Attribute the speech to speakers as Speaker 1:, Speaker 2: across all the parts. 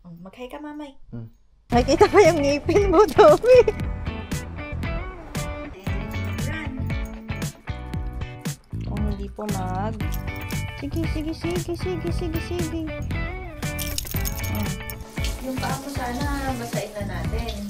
Speaker 1: Mag-hi ka, mamay.
Speaker 2: Nakikita pa yung ngipin mo, Tommy. Kung hindi po Sige.
Speaker 1: Yung paa mo sana, basahin na natin.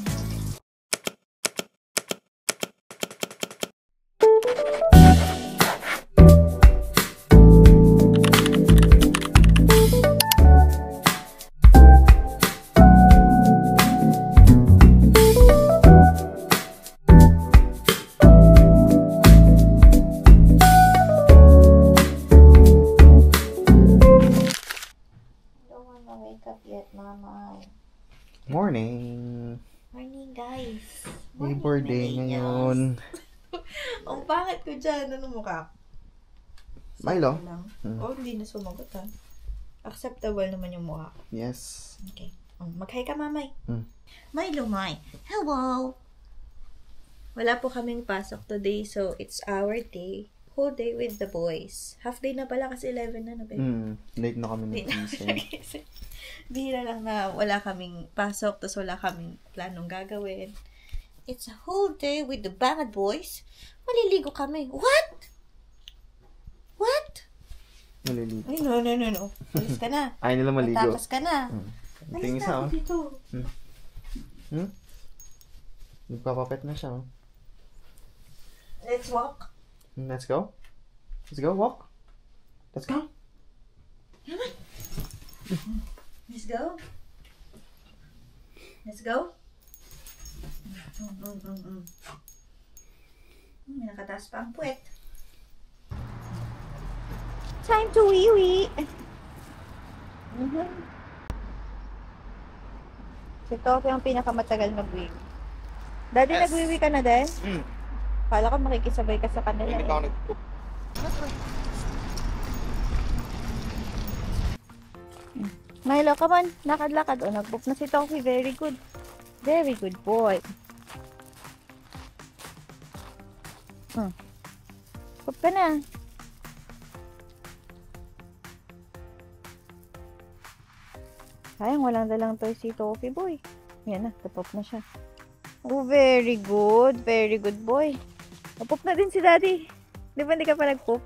Speaker 2: Morning!
Speaker 1: Morning, guys.
Speaker 2: Labor Day ngayon.
Speaker 1: Ang pangit ko dyan. Ano mukha?
Speaker 2: Milo?
Speaker 1: Oh, hindi na sumagot ha. Acceptable naman yung mukha.
Speaker 2: Yes.
Speaker 1: Okay. Mag-hi ka, mamay.
Speaker 3: Milo, hello!
Speaker 1: Wala po kaming pasok today, so it's our day. Whole day with the boys. Half day na pala kasi 11 na, no?
Speaker 2: Late na kami nagising.
Speaker 1: Bihira lang na wala kaming pasok, tapos wala kaming planong gagawin.
Speaker 3: It's a whole day with the bad boys. Maliligo kami. What?
Speaker 2: Maliligo.
Speaker 1: Ay, no. Alis ka na.
Speaker 2: Ayaw nila maligo.
Speaker 1: Matapos ka na.
Speaker 2: Tingin
Speaker 1: Alis
Speaker 2: sa
Speaker 1: na dito.
Speaker 2: Nagpapapet na siya.
Speaker 1: Let's walk.
Speaker 2: Let's go. Let's go, walk. Let's go.
Speaker 1: Let's go. Let's go. May nakataas pa ang puwet.
Speaker 2: Time to wee-wee.
Speaker 3: Si Tofi ang pinakamatagal mag-wee. Daddy, nag-wee ka na din? Kala ko makikisabay ka sa kanila. Milo, come on. Lakad-lakad. O, nag-book na si Tofi. Very good. Very good boy. Book ka na. Sayang, walang dalang toy si Tofi boy. Yan na, tapop na siya. Oh, very good. Very good boy. Napop na din si Daddy. Di ba hindi ka pa nag-pop?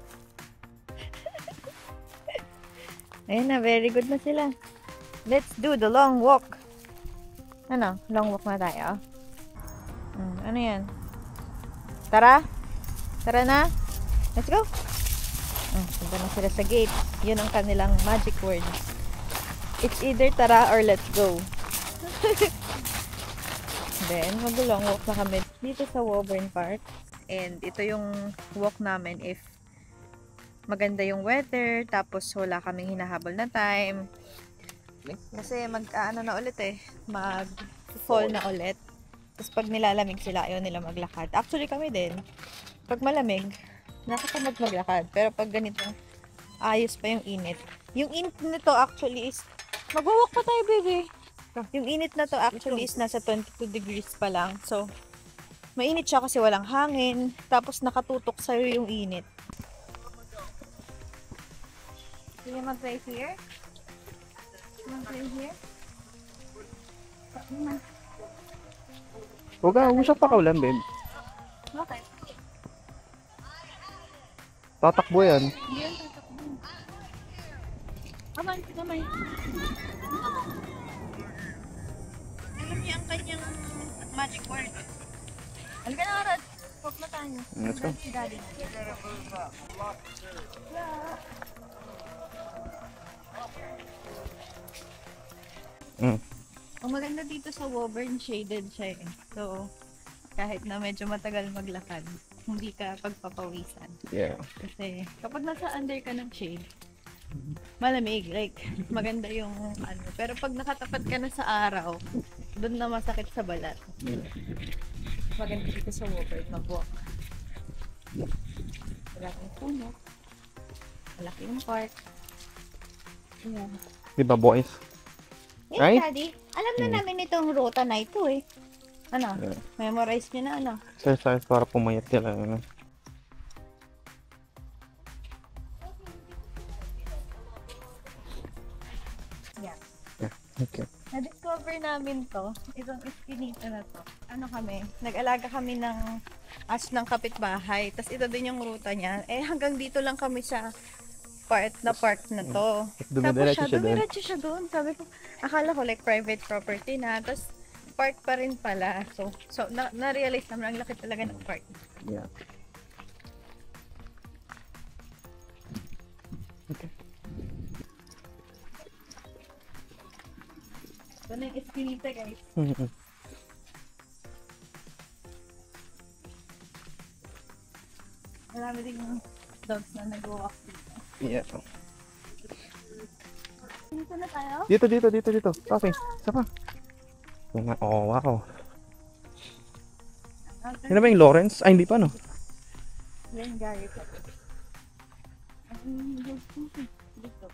Speaker 3: Ayun na, very good na sila. Let's do the long walk. Ano? Long walk na tayo. Ano yan? Tara? Tara na? Let's go. Punta na sila sa gate. Yun ang kanilang magic word. It's either tara or let's go. Then, mag-long walk na kami dito sa Woburn Park. And ito yung walk namin if maganda yung weather, tapos wala kaming hinahabol na time. Kasi mag-ano na ulit mag-fall na ulit. Tapos pag nilalamig sila, ayaw nila maglakad. Actually kami din, pag malamig, nakakamag maglakad. Pero pag ganito, ayos pa yung init. Yung init nito actually is, mag-walk pa tayo, baby. Yung init na to actually is nasa 22 degrees pa lang. So, mainit siya kasi walang hangin. Tapos nakatutok sa'yo yung init. Can you mag-play here? Mag-play here?
Speaker 2: Huwag ka, usap pa ka ulan, babe.
Speaker 3: Okay.
Speaker 2: Tatakbo yan.
Speaker 3: Hindi yan tatakbo. Kamay. Alam niya ang kanyang magic word. Halika na, Rod. Walk na tayo.
Speaker 2: Let's go.
Speaker 3: Si Daddy. Ang maganda dito sa Woburn, shaded siya eh. So, kahit na medyo matagal maglakad, hindi ka pagpapawisan.
Speaker 2: Yeah.
Speaker 3: Kasi kapag nasa under ka ng shade, malamig, like maganda yung ano. Pero pag nakatapat ka na sa araw, doon na masakit sa balat. Maganda dito sa Woburn, mag-walk. Malaking puno. Malaki yung park. Yeah.
Speaker 2: Diba, boys?
Speaker 3: Yes,
Speaker 2: Right?
Speaker 3: Daddy. Alam na namin itong ruta na ito eh. Ano?
Speaker 2: Yeah.
Speaker 3: Memorize nyo na ano?
Speaker 2: Exercise para pumayat nila.
Speaker 3: Yeah.
Speaker 2: Okay.
Speaker 3: Na-discover namin to, itong iskinita na to. Ano kami, nag-alaga kami ng ash ng kapitbahay. Tapos ito din yung ruta niya. Eh hanggang dito lang kami sa park na to.
Speaker 2: Dumidiretso siya doon.
Speaker 3: Dumiretso siya doon. Sabi ko, akala ko like private property na. Tapos park pa rin pala. So na-realize naman ang laki talaga ng park.
Speaker 2: Yeah. Okay.
Speaker 3: Ito na yung eskinita, guys. Marami din yung dogs na nag-walk dito.
Speaker 2: Yeah.
Speaker 3: Dito na tayo?
Speaker 2: Dito. Okay. Isa pa. Oh, wow. Yan na ba yung Lawrence? Ay, hindi pa, no?
Speaker 3: Yan, Gary. Dito.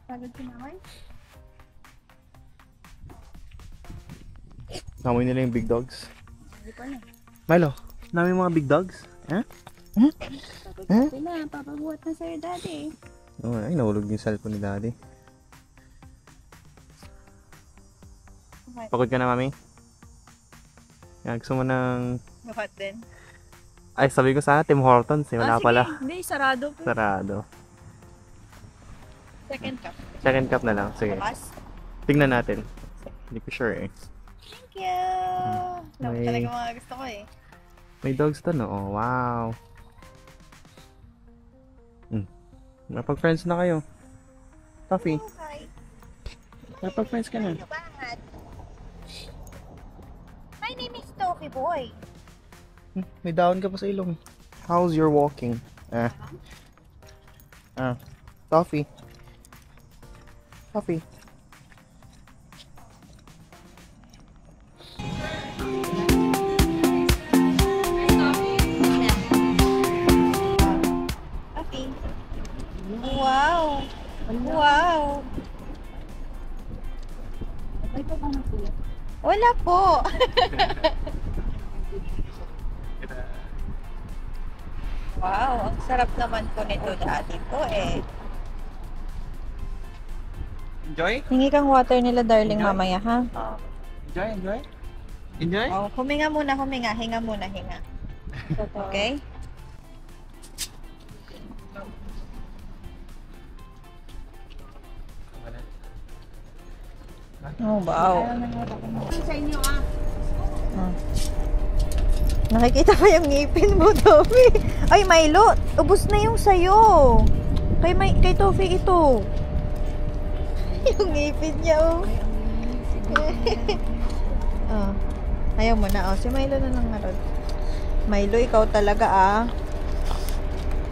Speaker 3: Pagod si Mamay?
Speaker 2: Namoy nila yung big dogs.
Speaker 3: Hindi pa na.
Speaker 2: Milo, namin mga big dogs? Ha?
Speaker 3: Pagod sila. Papabuhat na sa'yo, daddy.
Speaker 2: Oh, ay, nahulog yung cellphone ni daddy. Pagod ka na, mami? Yan, gusto mo ng...
Speaker 3: Buhat din.
Speaker 2: Ay, sabi ko sana Tim Hortons. Wala
Speaker 3: sige.
Speaker 2: pala.
Speaker 3: Hindi, sarado po.
Speaker 2: Sarado.
Speaker 3: Second cup.
Speaker 2: Second cup na lang. Sige.
Speaker 3: Bukas.
Speaker 2: Tingnan natin. Hindi ko sure eh.
Speaker 3: Thank you! Alam mo talaga mga gusto ko eh.
Speaker 2: May dogs to, no? Oh, wow. Napag-friends na kayo. Toffee.
Speaker 3: Okay.
Speaker 2: Napag-friends ka na.
Speaker 3: My name is Toffee Boy.
Speaker 2: May daon ka pa sa ilong. How's your walking? Toffee. Toffee.
Speaker 3: Toffee. Wow! Wow! Wala po. Wow, ang sarap naman po nito dati po eh.
Speaker 2: Enjoy?
Speaker 3: Hingi kang water nila darling mamaya ha.
Speaker 2: Enjoy? Enjoy?
Speaker 3: Oh, huminga muna, hinga muna. Okay? Oh, wow.
Speaker 1: Sa inyo ah.
Speaker 3: Nakikita pa yung ngipin mo, Toffee. Ay, Milo, ubos na yung sayo. Kay Toffee ito. Yung ngipin niya, oh. Oh. Ayaw mo na, oh. Si Milo na lang naroon. Milo, ikaw talaga, ah.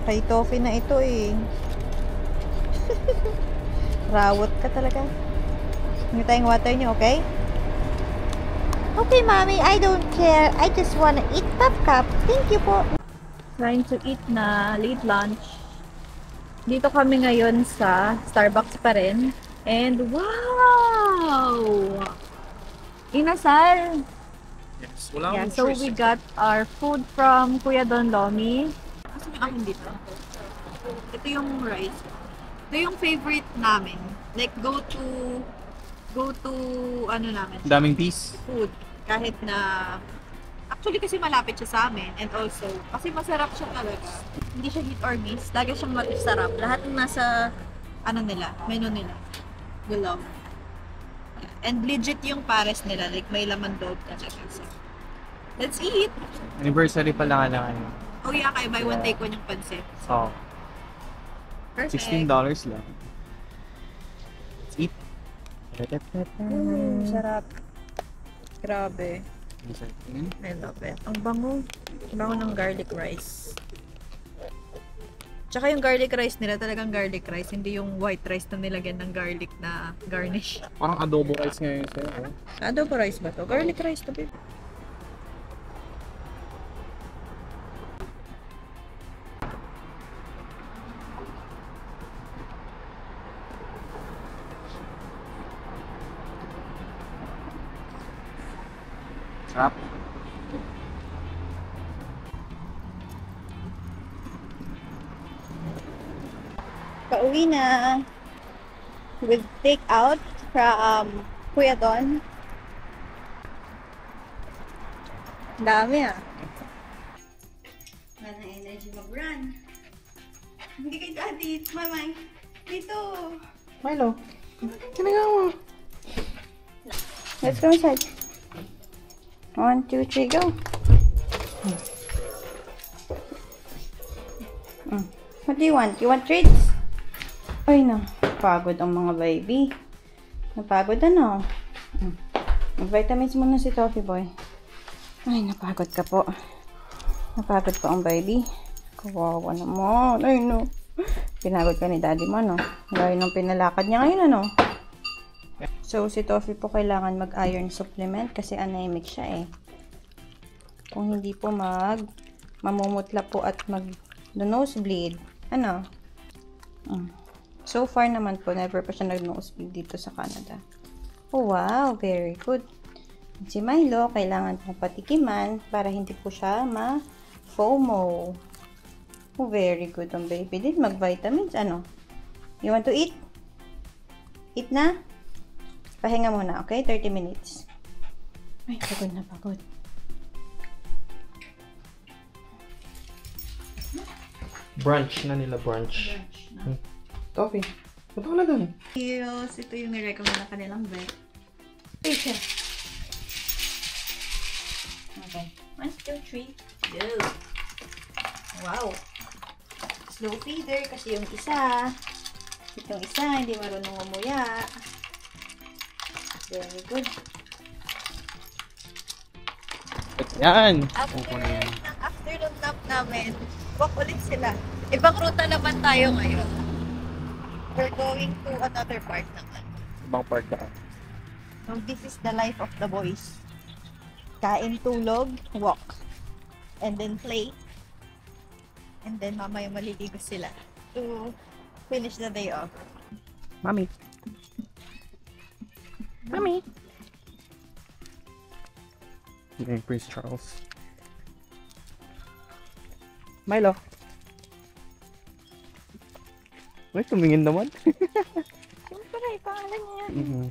Speaker 3: Kay Toffee na ito, eh. Rawot ka talaga. Hindi tayong water niyo, okay? Okay, mommy, I don't care. I just wanna eat Top-Cup. Thank you po. Trying to eat na late lunch. Dito kami ngayon sa Starbucks pa rin. And wow! Inasal!
Speaker 2: Yes. Wala
Speaker 3: Yeah, so we got our food from Kuya Don Lomi. Kasi may akin dito. Ito yung rice. Ito yung favorite namin. Like, go to ano namin.
Speaker 2: Daming piece.
Speaker 3: Food. Kahit na actually kasi malapit siya sa amin and also kasi masarap siya talaga. Hindi siya hit or miss. Lagi siyang masarap. Lahat ng nasa ano nila, menu nila. We love. And legit yung pares nila. Like may laman loob talaga. So, let's eat!
Speaker 2: Anniversary pa lang na ano.
Speaker 3: Oh yeah, kaya buy one take one yung pansit.
Speaker 2: Oh.
Speaker 3: Perfect.
Speaker 2: $16 lang. Let's eat.
Speaker 3: Sarap. Grabe. I love it. Ang bango. Bango ng garlic rice. Tsaka yung garlic rice nila talagang garlic rice. Hindi yung white rice na nilagyan ng garlic na garnish.
Speaker 2: Parang adobo rice ngayon sa'yo.
Speaker 3: Adobo rice ba to? Garlic rice to, babe.
Speaker 2: Sarap.
Speaker 3: Pauwi na. With take out from Kuya Don. Dami ah. Wala na energy mag-run. Hindi kay Daddy. Mamay. Dito.
Speaker 2: Milo, ginagawa mo?
Speaker 3: Let's go inside. 1, 2, 3, go. What do you want? You want treats? Ay na, pagod ang mga baby. Napagod ano? Mag-vitamins muna si Toffee Boy. Ay, napagod ka po. Napagod pa ang baby. Kawawa naman. Ay no. Pinagod ka ni Daddy mo, no? Gaya nung pinalakad niya ngayon, ano? So, si Toffee po kailangan mag-iron supplement kasi anemic siya eh. Kung hindi po mamumutla po at mag-nosebleed. Ano? So far naman po, never pa siya nag-nosebleed dito sa Canada. Oh, wow. Very good. Si Milo, kailangan pong patikiman para hindi po siya ma-FOMO. Oh, very good ang baby din. Mag-vitamins. Ano? You want to eat? Eat na? Pahinga muna, okay? 30 minutes. Ay, pagod na pagod.
Speaker 2: Brunch na nila, brunch. Toffee, punta ko na dun.
Speaker 3: Heels. Ito yung nirecommend na kanilang vet. Okay. 1, 2, 3, go. Wow. Slow feeder kasi yung isa. Itong isa, hindi marunong umuya. Very good.
Speaker 2: Yan!
Speaker 3: Afternoon nap namin, walk ulit sila. Ibang ruta naman tayo ngayon. We're going to another park naman.
Speaker 2: Ibang park ka.
Speaker 3: So this is the life of the boys. Kain, tulog, walk. And then play. And then mamaya maliligo sila to finish the day off.
Speaker 2: Mommy. Mommy. Okay, Prince Charles. Milo. Uy, tumingin naman.
Speaker 3: Siyempre, pangalan niya yan.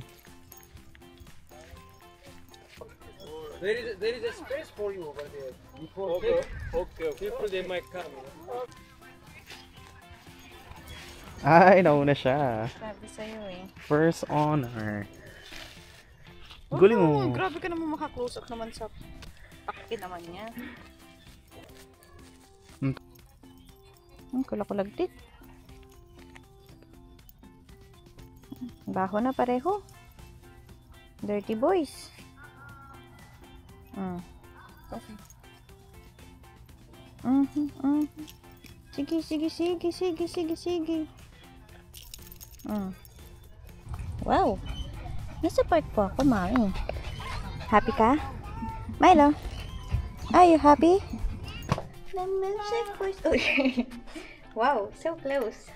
Speaker 4: There is a space for you over there. Before okay. People they might come.
Speaker 2: Ay, nauna siya.
Speaker 3: Sabi sa'yo eh.
Speaker 2: First honor. Guling mo.
Speaker 3: Grabe ka naman maka-close up naman sa pakin naman niya. Kulak-kulagtit. Baho na pareho. Dirty boys. Sige. Wow. Nasa park po ako, mami. Happy ka? Milo? Are you happy? Wow, so close.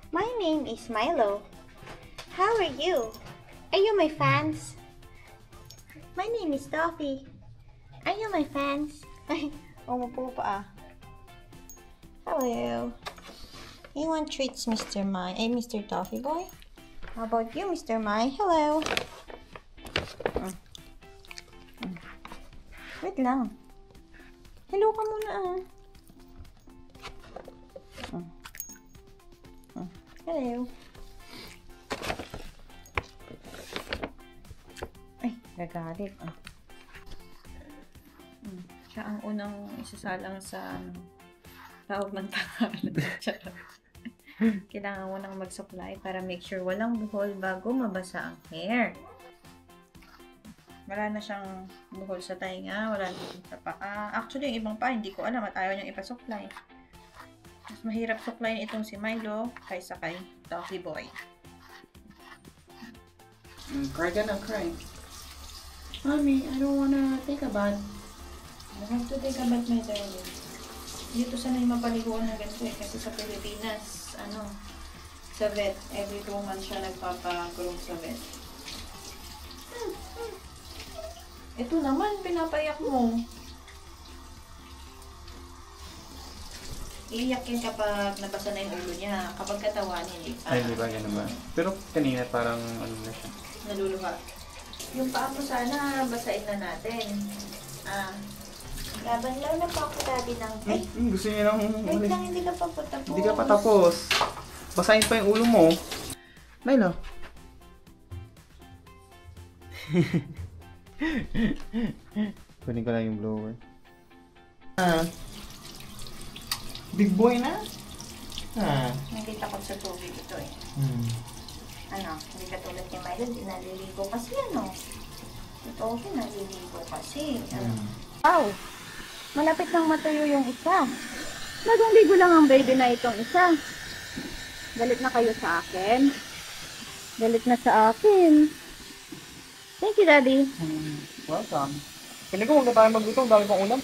Speaker 3: My name is Milo. How are you? Are you my fans? My name is Toffee. Are you my fans? Ay, umupo pa ah. Hello. You want treats, Mr. Mai? Mr. Toffee Boy? How about you, Mr. Mai? Hello. Wait lang. Hello ka muna ah. Hello. Ay, nagalit. Siya ang unang isasalang sa tawag ng tangalan. Kailangan mo nang mag-supply para make sure walang buhol bago mabasa ang hair. Wala na siyang buhol sa tainga, wala na sa paa. Actually, yung ibang pa, hindi ko alam at ayaw niyang ipasupply. Mas mahirap supplyin itong si Milo kaysa kay Toffee Boy.
Speaker 2: Cry ka na, cry. Mommy, I don't wanna take a bath.
Speaker 3: I have to take a bath, my darling. Dito sana yung mapaliguan ng ganito eh. Kasi sa Pilipinas, sa vet, every 2 months siya nagpapa-groom sa vet. Ito naman, pinapayak mo.
Speaker 1: Iiyak yan kapag nabasa na yung ulo niya. Kapag katawan, hindi pa.
Speaker 2: Ay, di ba? Ganun ba? Pero kanina parang ano na siya.
Speaker 1: Naluluha. Yung paa mo sana, basain na natin. Laban lang na pa ako dati ng... Ay,
Speaker 2: Gusto niya
Speaker 1: wait lang, hindi ka pa patapos.
Speaker 2: Hindi ka pa tapos. Basahin pa yung ulo mo. Naila. Kunin ko lang yung blower. Big boy na?
Speaker 1: Hindi takot sa tubig ito eh. Ano, hindi katulad ni Milo, hindi naliligo kasi ano. Ito okay, naliligo kasi.
Speaker 3: Wow! Malapit nang matuyo yung isa. Bagong ligo lang ang baby na itong isa. Galit na kayo sa akin? Galit na sa akin. Thank you, Daddy.
Speaker 2: Welcome. Pili ko huwag na tayo maglutong. Dami pang ulam.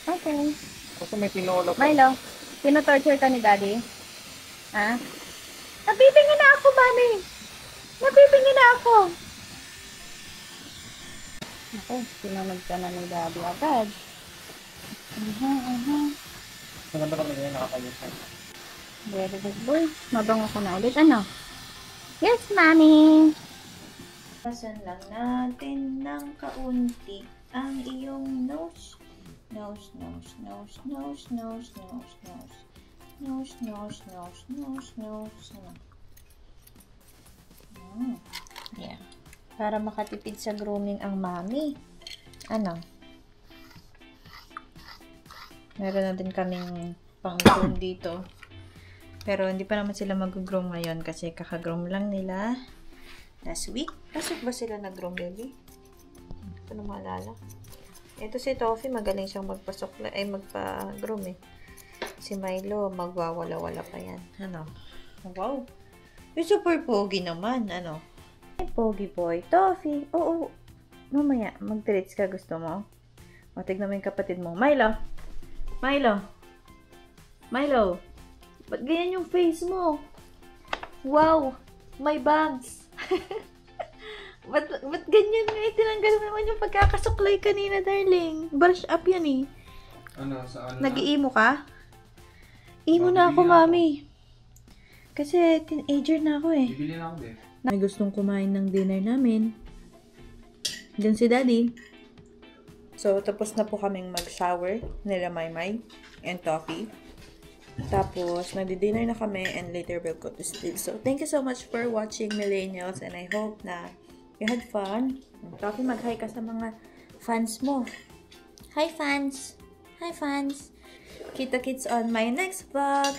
Speaker 3: Okay.
Speaker 2: Kasi may tinola pa.
Speaker 3: Milo, tino-torture ka ni Daddy? Ha? Napipingi na ako, Mami. Napipingi na ako. Ako, sinunod ka na ni Daddy agad.
Speaker 2: Maganda kami ngayon nakakalimutan.
Speaker 3: Very good boy. Mabango ko na ulit. Ano? Yes, Mami.
Speaker 1: Pasan lang natin ng kaunti ang iyong nose. Nose, nose, nose, nose, nose, nose, nose. Nose, nose, nose, nose, nose. Ano? Yeah. Para makatipid sa grooming ang mami. Ano? Meron na din kaming pang-groom dito. Pero hindi pa naman sila mag-groom ngayon kasi kaka-groom lang nila last week. Last week ba sila nag-groom, baby? Hindi ko na maalala. Ito si Toffee, magaling siyang magpa-groom eh. Si Milo, magwawala-wala pa yan. Ano? Wow! Yung super pogi naman, ano? Ay, pogi boy. Toffee! Oo. Mamaya, mag-treats ka, gusto mo? O, tignan mo yung kapatid mo. Milo! Milo! Milo! Ba't ganyan yung face mo? Wow! May bangs! Ba't ganyan nga? Tinanggal mo naman yung pagkakasuklay kanina, darling. Brush up yan eh.
Speaker 2: Ano? Saan na?
Speaker 1: Nag-iimo ka? Imo na ako, mami. Kasi teenager na ako eh.
Speaker 2: Bibili na ako, babe.
Speaker 1: May gustong kumain ng dinner namin. Diyan si Daddy. So, tapos na po kaming mag-shower nila Maymay and Toffee. Tapos, nagdi-dinner na kami and later we'll go to sleep. So, thank you so much for watching, Millennials, and I hope na you had fun. Toffee, mag-hi ka sa mga fans mo. Hi, fans! Hi, fans! Kita-kits on my next vlog!